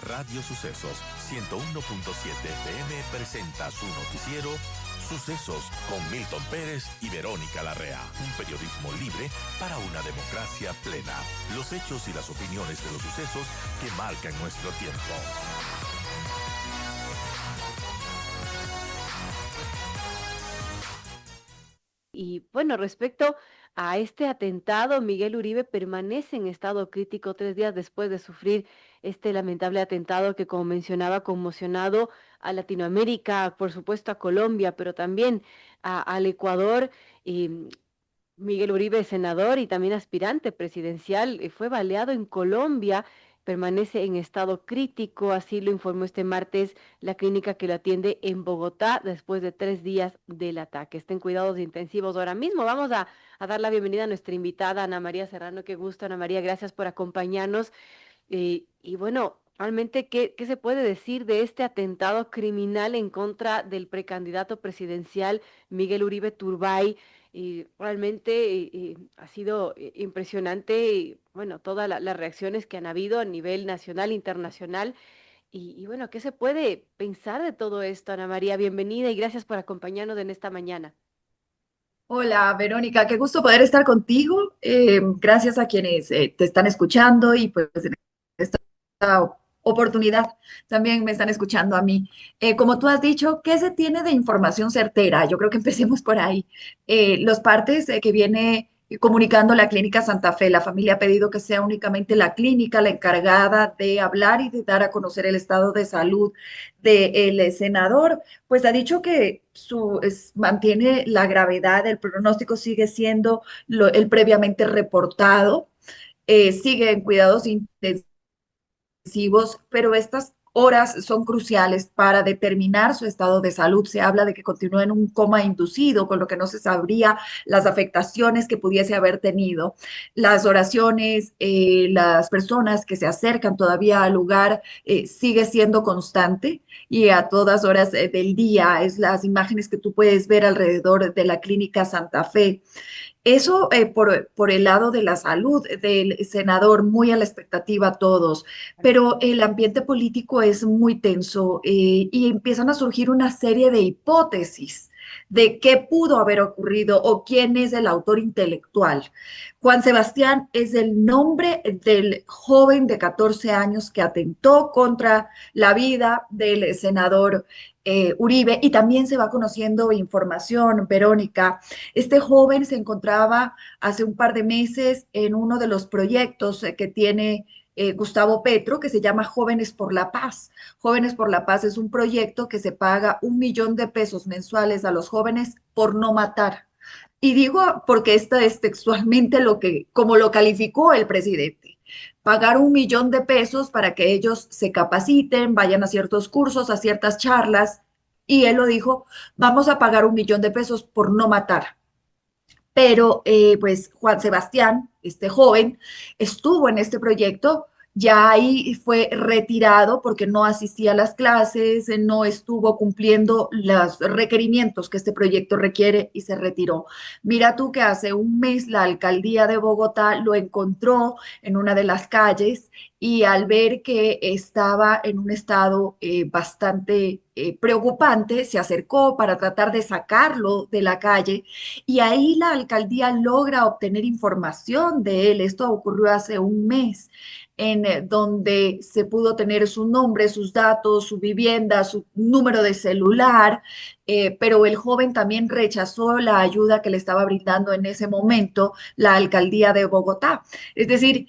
Radio Sucesos 101.7 FM presenta su noticiero Sucesos con Milton Pérez y Verónica Larrea. Un periodismo libre para una democracia plena. Los hechos y las opiniones de los sucesos que marcan nuestro tiempo. Y bueno, respecto a este atentado, Miguel Uribe permanece en estado crítico 3 días después de sufrir este lamentable atentado que, como mencionaba, ha conmocionado a Latinoamérica, por supuesto a Colombia, pero también al Ecuador. Y Miguel Uribe, senador y también aspirante presidencial, fue baleado en Colombia, permanece en estado crítico, así lo informó este martes la clínica que lo atiende en Bogotá después de 3 días del ataque. Está en cuidados intensivos ahora mismo. Vamos a dar la bienvenida a nuestra invitada, Ana María Serrano. Qué gusto, Ana María, gracias por acompañarnos. Y bueno, realmente, ¿qué se puede decir de este atentado criminal en contra del precandidato presidencial Miguel Uribe Turbay? Y realmente ha sido impresionante, y, bueno, todas las reacciones que han habido a nivel nacional, internacional. Y bueno, ¿qué se puede pensar de todo esto, Ana María? Bienvenida y gracias por acompañarnos en esta mañana. Hola, Verónica, qué gusto poder estar contigo. Gracias a quienes te están escuchando y pues en esta oportunidad también me están escuchando a mí. Como tú has dicho, ¿qué se tiene de información certera? Yo creo que empecemos por ahí. Los partes que viene comunicando la Clínica Santa Fe, la familia ha pedido que sea únicamente la clínica la encargada de hablar y de dar a conocer el estado de salud del senador, pues ha dicho que mantiene la gravedad, el pronóstico sigue siendo el previamente reportado, sigue en cuidados intensivos, pero estas horas son cruciales para determinar su estado de salud. Se habla de que continúa en un coma inducido, con lo que no se sabría las afectaciones que pudiese haber tenido. Las oraciones, las personas que se acercan todavía al lugar, sigue siendo constante y a todas horas del día. Es las imágenes que tú puedes ver alrededor de la clínica Santa Fe. Eso por el lado de la salud del senador, muy a la expectativa todos, pero el ambiente político es muy tenso y empiezan a surgir una serie de hipótesis de qué pudo haber ocurrido o quién es el autor intelectual. Juan Sebastián es el nombre del joven de 14 años que atentó contra la vida del senador Uribe, y también se va conociendo información, Verónica. Este joven se encontraba hace un par de meses en uno de los proyectos que tiene Gustavo Petro, que se llama Jóvenes por la Paz. Jóvenes por la Paz es un proyecto que se paga 1 millón de pesos mensuales a los jóvenes por no matar. Y digo porque esta es textualmente como lo calificó el presidente. Pagar 1 millón de pesos para que ellos se capaciten, vayan a ciertos cursos, a ciertas charlas. Y él lo dijo, vamos a pagar 1 millón de pesos por no matar. Pero pues Juan Sebastián, este joven, estuvo en este proyecto, ya ahí fue retirado porque no asistía a las clases, no estuvo cumpliendo los requerimientos que este proyecto requiere y se retiró. Mira tú que hace un mes la alcaldía de Bogotá lo encontró en una de las calles y al ver que estaba en un estado bastante preocupante, se acercó para tratar de sacarlo de la calle y ahí la alcaldía logra obtener información de él. Esto ocurrió hace un mes, en donde se pudo tener su nombre, sus datos, su vivienda, su número de celular, pero el joven también rechazó la ayuda que le estaba brindando en ese momento la alcaldía de Bogotá. Es decir,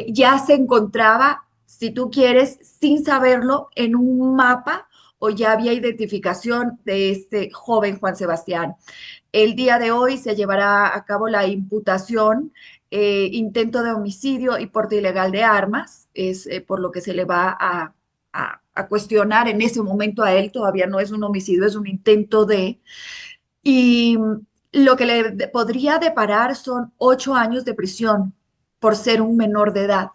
ya se encontraba, si tú quieres, sin saberlo, en un mapa o ya había identificación de este joven Juan Sebastián. El día de hoy se llevará a cabo la imputación, intento de homicidio y porte ilegal de armas, es por lo que se le va a cuestionar en ese momento a él, todavía no es un homicidio, es un intento de, y lo que le podría deparar son 8 años de prisión por ser un menor de edad.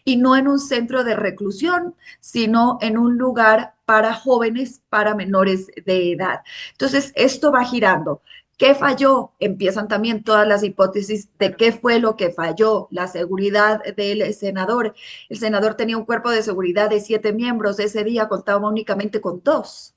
Y no en un centro de reclusión, sino en un lugar para jóvenes, para menores de edad. Entonces, esto va girando. ¿Qué falló? Empiezan también todas las hipótesis de qué fue lo que falló. La seguridad del senador. El senador tenía un cuerpo de seguridad de 7 miembros. Ese día contaba únicamente con dos.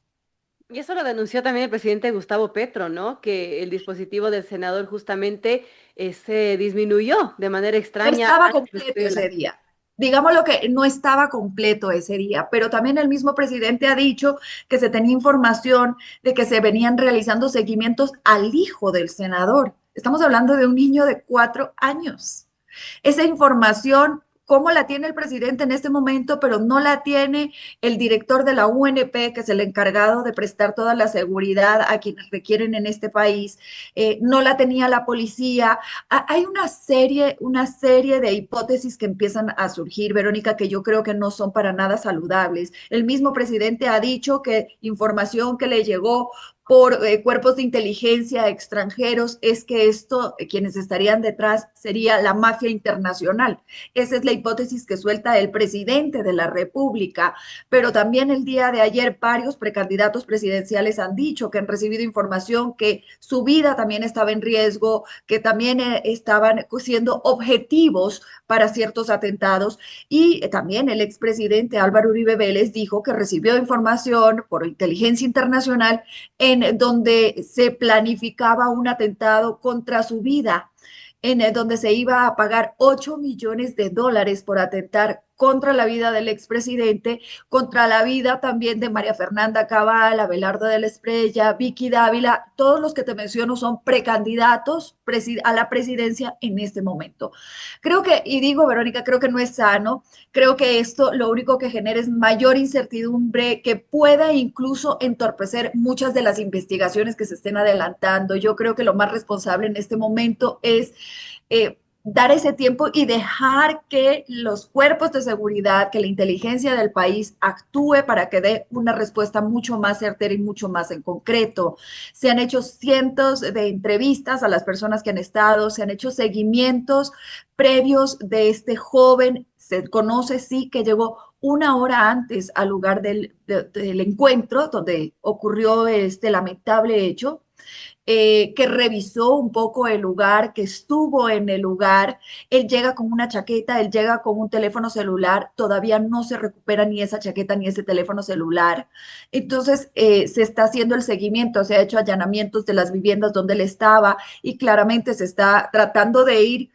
Y eso lo denunció también el presidente Gustavo Petro, ¿no? Que el dispositivo del senador justamente se disminuyó de manera No extraña estaba antes de completo sufrir ese día. Digamos lo que no estaba completo ese día, pero también el mismo presidente ha dicho que se tenía información de que se venían realizando seguimientos al hijo del senador. Estamos hablando de un niño de 4 años. Esa información, ¿cómo la tiene el presidente en este momento, pero no la tiene el director de la UNP, que es el encargado de prestar toda la seguridad a quienes requieren en este país? No la tenía la policía. Hay una serie de hipótesis que empiezan a surgir, Verónica, que yo creo que no son para nada saludables. El mismo presidente ha dicho que información que le llegó por cuerpos de inteligencia extranjeros es que esto, quienes estarían detrás, sería la mafia internacional. Esa es la hipótesis que suelta el presidente de la República, pero también el día de ayer varios precandidatos presidenciales han dicho que han recibido información que su vida también estaba en riesgo, que también estaban siendo objetivos para ciertos atentados y también el expresidente Álvaro Uribe Vélez dijo que recibió información por inteligencia internacional en donde se planificaba un atentado contra su vida, en donde se iba a pagar 8 millones de dólares por atentar contra la vida del expresidente, contra la vida también de María Fernanda Cabal, Abelardo de la Espriella, Vicky Dávila, todos los que te menciono son precandidatos a la presidencia en este momento. Creo que, y digo, Verónica, creo que no es sano, creo que esto lo único que genera es mayor incertidumbre que pueda incluso entorpecer muchas de las investigaciones que se estén adelantando. Yo creo que lo más responsable en este momento es dar ese tiempo y dejar que los cuerpos de seguridad, que la inteligencia del país actúe para que dé una respuesta mucho más certera y mucho más en concreto. Se han hecho cientos de entrevistas a las personas que han estado, se han hecho seguimientos previos de este joven. Se conoce, sí, que llegó una hora antes al lugar del encuentro donde ocurrió este lamentable hecho, que revisó un poco el lugar, que estuvo en el lugar. Él llega con una chaqueta, él llega con un teléfono celular, todavía no se recupera ni esa chaqueta ni ese teléfono celular. Entonces, se está haciendo el seguimiento, se ha hecho allanamientos de las viviendas donde él estaba y claramente se está tratando de ir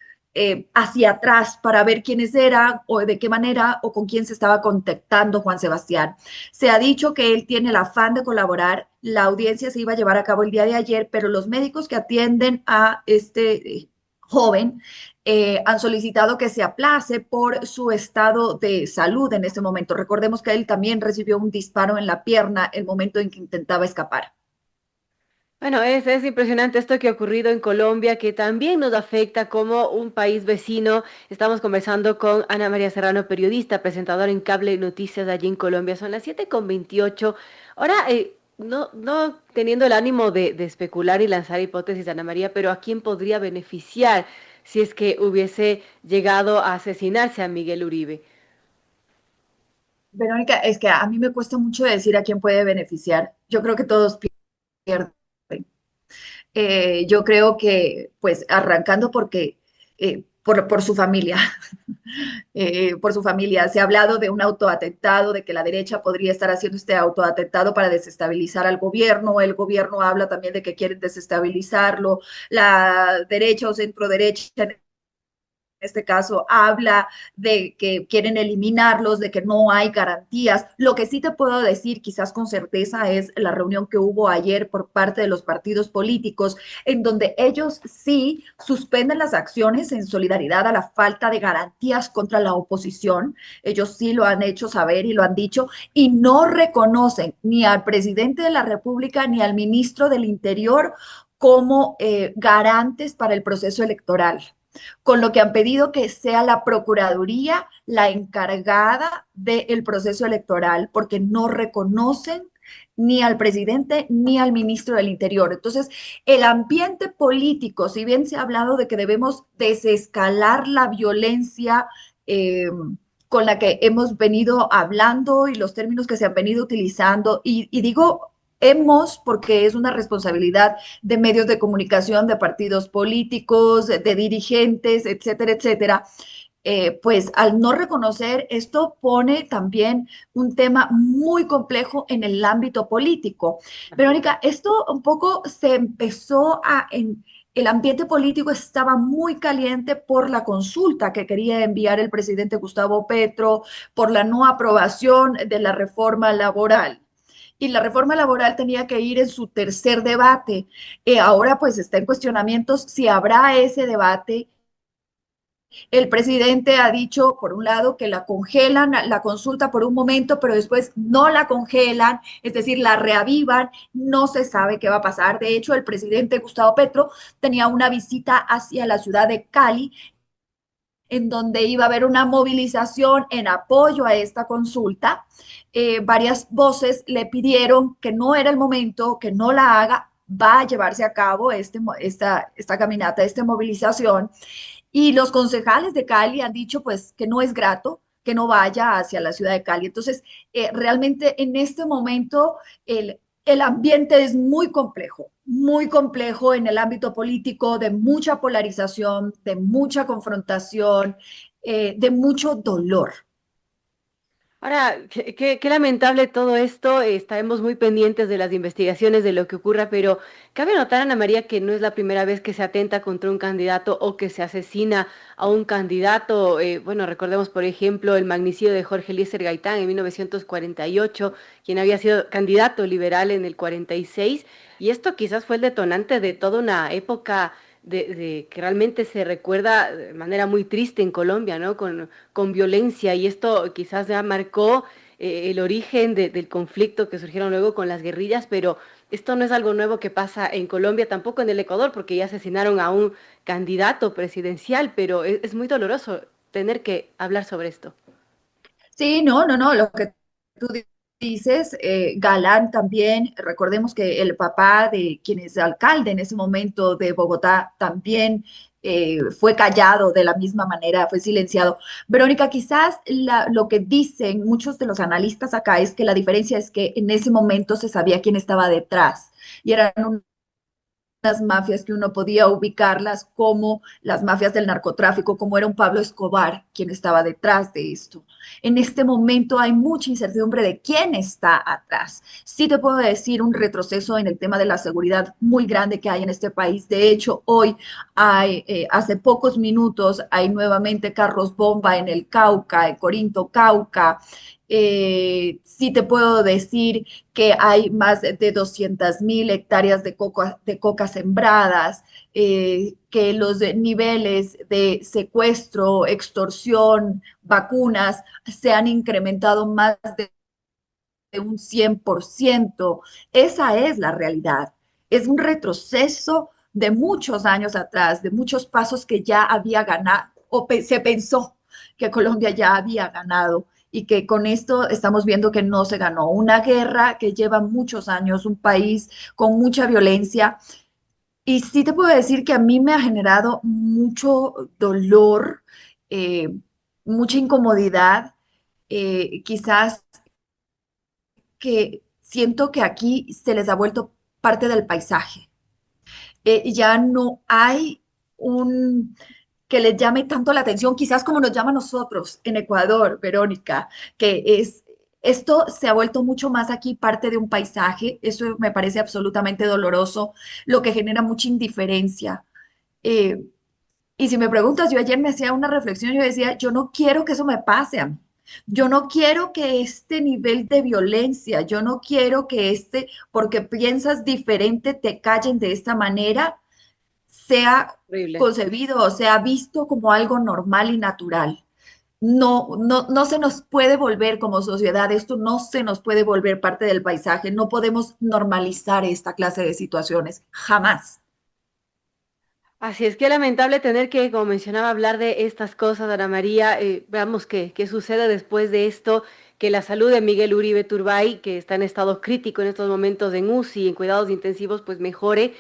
hacia atrás para ver quiénes eran o de qué manera o con quién se estaba contactando Juan Sebastián. Se ha dicho que él tiene el afán de colaborar. La audiencia se iba a llevar a cabo el día de ayer, pero los médicos que atienden a este joven han solicitado que se aplace por su estado de salud en este momento. Recordemos que él también recibió un disparo en la pierna el momento en que intentaba escapar. Bueno, es impresionante esto que ha ocurrido en Colombia, que también nos afecta como un país vecino. Estamos conversando con Ana María Serrano, periodista, presentadora en Cable Noticias allí en Colombia. Son las 7:28. Ahora, no teniendo el ánimo de especular y lanzar hipótesis, Ana María, pero ¿a quién podría beneficiar si es que hubiese llegado a asesinarse a Miguel Uribe? Verónica, es que a mí me cuesta mucho decir a quién puede beneficiar. Yo creo que todos pierden. Yo creo que, pues, arrancando porque, por su familia, por su familia. Se ha hablado de un autoatentado, de que la derecha podría estar haciendo este autoatentado para desestabilizar al gobierno. El gobierno habla también de que quieren desestabilizarlo. La derecha o centro derecha este caso habla de que quieren eliminarlos, de que no hay garantías. Lo que sí te puedo decir, quizás con certeza, es la reunión que hubo ayer por parte de los partidos políticos, en donde ellos sí suspenden las acciones en solidaridad a la falta de garantías contra la oposición. Ellos sí lo han hecho saber y lo han dicho, y no reconocen ni al presidente de la República ni al ministro del Interior como garantes para el proceso electoral, con lo que han pedido que sea la Procuraduría la encargada del proceso electoral, porque no reconocen ni al presidente ni al ministro del Interior. Entonces, el ambiente político, si bien se ha hablado de que debemos desescalar la violencia con la que hemos venido hablando y los términos que se han venido utilizando, y digo hemos, porque es una responsabilidad de medios de comunicación, de partidos políticos, de dirigentes, etcétera, etcétera, pues al no reconocer esto pone también un tema muy complejo en el ámbito político. Verónica, esto un poco se empezó el ambiente político estaba muy caliente por la consulta que quería enviar el presidente Gustavo Petro, por la no aprobación de la reforma laboral. Y la reforma laboral tenía que ir en su tercer debate. Ahora pues está en cuestionamientos si habrá ese debate. El presidente ha dicho, por un lado, que la congelan la consulta por un momento, pero después no la congelan, es decir, la reavivan, no se sabe qué va a pasar. De hecho, el presidente Gustavo Petro tenía una visita hacia la ciudad de Cali, en donde iba a haber una movilización en apoyo a esta consulta. Varias voces le pidieron que no era el momento, que no la haga, va a llevarse a cabo esta caminata, esta movilización. Y los concejales de Cali han dicho pues que no es grato que no vaya hacia la ciudad de Cali. Entonces, realmente en este momento el ambiente es muy complejo en el ámbito político, de mucha polarización, de mucha confrontación, de mucho dolor. Ahora, qué lamentable todo esto. Estaremos muy pendientes de las investigaciones, de lo que ocurra, pero cabe notar, Ana María, que no es la primera vez que se atenta contra un candidato o que se asesina a un candidato. Bueno, recordemos, por ejemplo, el magnicidio de Jorge Eliezer Gaitán en 1948, quien había sido candidato liberal en el 46, y esto quizás fue el detonante de toda una época de que realmente se recuerda de manera muy triste en Colombia, ¿no? Con violencia, y esto quizás ya marcó el origen del conflicto que surgieron luego con las guerrillas, pero esto no es algo nuevo que pasa en Colombia, tampoco en el Ecuador, porque ya asesinaron a un candidato presidencial, pero es muy doloroso tener que hablar sobre esto. Sí, no, no, no, lo que tú dices, Galán también, recordemos que el papá de quien es alcalde en ese momento de Bogotá también fue callado de la misma manera, fue silenciado. Verónica, quizás lo que dicen muchos de los analistas acá es que la diferencia es que en ese momento se sabía quién estaba detrás y eran las mafias que uno podía ubicarlas como las mafias del narcotráfico, como era un Pablo Escobar quien estaba detrás de esto. En este momento hay mucha incertidumbre de quién está atrás. Sí te puedo decir un retroceso en el tema de la seguridad muy grande que hay en este país. De hecho, hoy hace pocos minutos, hay nuevamente carros bomba en el Cauca, en Corinto, Cauca. Sí te puedo decir que hay más de 200.000 hectáreas de coca sembradas, que los niveles de secuestro, extorsión, vacunas se han incrementado más de un 100%. Esa es la realidad. Es un retroceso de muchos años atrás, de muchos pasos que ya había ganado, o se pensó que Colombia ya había ganado y que con esto estamos viendo que no se ganó. Una guerra que lleva muchos años, un país con mucha violencia. Y sí te puedo decir que a mí me ha generado mucho dolor, eh, mucha incomodidad, quizás que siento que aquí se les ha vuelto parte del paisaje. Ya no hay un que les llame tanto la atención, quizás como nos llama a nosotros en Ecuador, Verónica, que es, esto se ha vuelto mucho más aquí parte de un paisaje, eso me parece absolutamente doloroso, lo que genera mucha indiferencia. Eh, y si me preguntas, yo ayer me hacía una reflexión, yo decía, yo no quiero que eso me pase a mí. Yo no quiero que este nivel de violencia, yo no quiero que porque piensas diferente, te callen de esta manera, sea Horrible. concebido o sea visto como algo normal y natural. No, no, no se nos puede volver como sociedad, esto no se nos puede volver parte del paisaje, no podemos normalizar esta clase de situaciones, jamás. Así es, que lamentable tener que, como mencionaba, hablar de estas cosas, Ana María. Veamos qué sucede después de esto, que la salud de Miguel Uribe Turbay, que está en estado crítico en estos momentos en UCI, en cuidados intensivos, pues mejore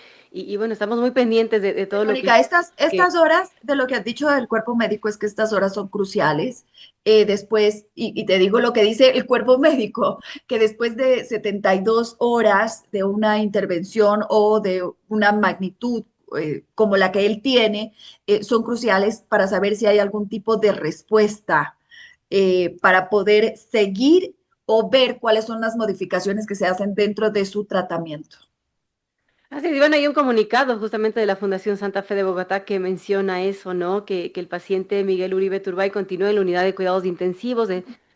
y bueno, estamos muy pendientes de todo lo que Verónica, que estas horas de lo que has dicho del cuerpo médico es que estas horas son cruciales. Después, y te digo lo que dice el cuerpo médico, que después de 72 horas de una intervención o de una magnitud como la que él tiene, son cruciales para saber si hay algún tipo de respuesta para poder seguir o ver cuáles son las modificaciones que se hacen dentro de su tratamiento. así es, bueno, hay un comunicado justamente de la Fundación Santa Fe de Bogotá que menciona eso, ¿no? Que el paciente Miguel Uribe Turbay continúa en la unidad de cuidados intensivos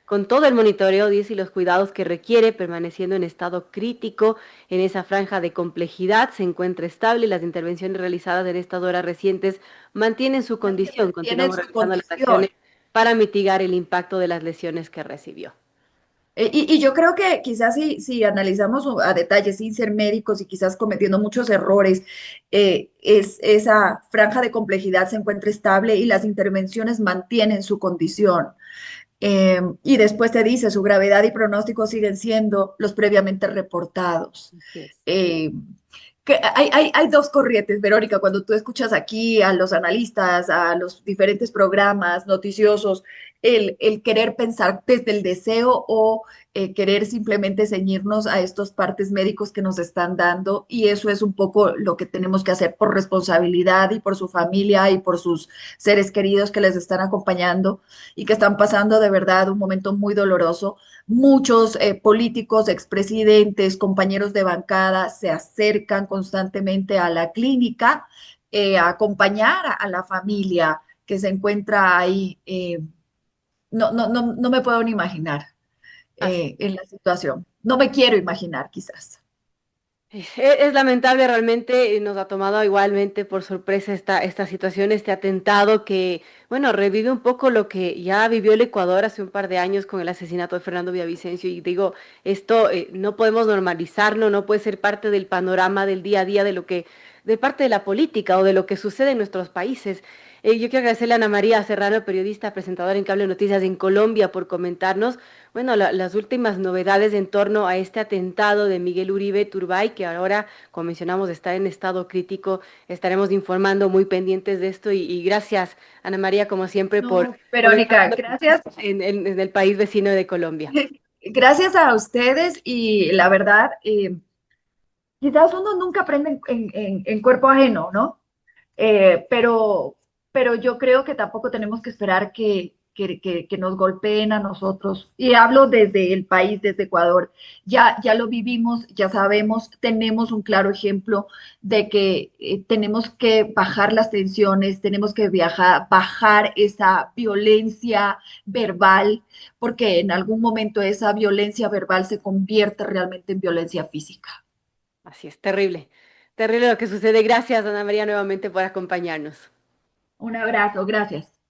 con todo el monitoreo, dice, y los cuidados que requiere, permaneciendo en estado crítico en esa franja de complejidad, se encuentra estable y las intervenciones realizadas en estas horas recientes mantienen su condición. Tienen Continuamos su realizando las condición. acciones para mitigar el impacto de las lesiones que recibió. Y yo creo que quizás si analizamos a detalle, sin ser médicos y quizás cometiendo muchos errores, esa franja de complejidad se encuentra estable y las intervenciones mantienen su condición. Y después te dice, su gravedad y pronóstico siguen siendo los previamente reportados. Así es. Eh, que hay dos corrientes, Verónica, cuando tú escuchas aquí a los analistas, a los diferentes programas noticiosos, el querer pensar desde el deseo o querer simplemente ceñirnos a estos partes médicos que nos están dando, y eso es un poco lo que tenemos que hacer por responsabilidad y por su familia y por sus seres queridos que les están acompañando y que están pasando de verdad un momento muy doloroso. Muchos políticos, expresidentes, compañeros de bancada se acercan constantemente a la clínica a acompañar a la familia que se encuentra ahí. No me puedo ni imaginar en la situación. No me quiero imaginar, quizás. Es lamentable realmente, nos ha tomado igualmente por sorpresa esta situación, este atentado que, bueno, revive un poco lo que ya vivió el Ecuador hace un par de años con el asesinato de Fernando Villavicencio. Y digo, esto no podemos normalizarlo, no puede ser parte del panorama del día a día de parte de la política o de lo que sucede en nuestros países. Yo quiero agradecerle a Ana María Serrano, periodista, presentadora en Cable Noticias en Colombia, por comentarnos bueno, las últimas novedades en torno a este atentado de Miguel Uribe Turbay, que ahora, como mencionamos, está en estado crítico. Estaremos informando muy pendientes de esto y gracias, Ana María, como siempre, No, por Verónica, estar gracias. en el país vecino de Colombia. Gracias a ustedes y la verdad, quizás uno nunca aprende en cuerpo ajeno, ¿no? Pero, pero yo creo que tampoco tenemos que esperar que nos golpeen a nosotros. Y hablo desde el país, desde Ecuador. Ya lo vivimos, ya sabemos, tenemos un claro ejemplo de que tenemos que bajar las tensiones, tenemos que bajar esa violencia verbal, porque en algún momento esa violencia verbal se convierte realmente en violencia física. Así es, terrible. Terrible lo que sucede. Gracias, Ana María, nuevamente por acompañarnos. Un abrazo, gracias.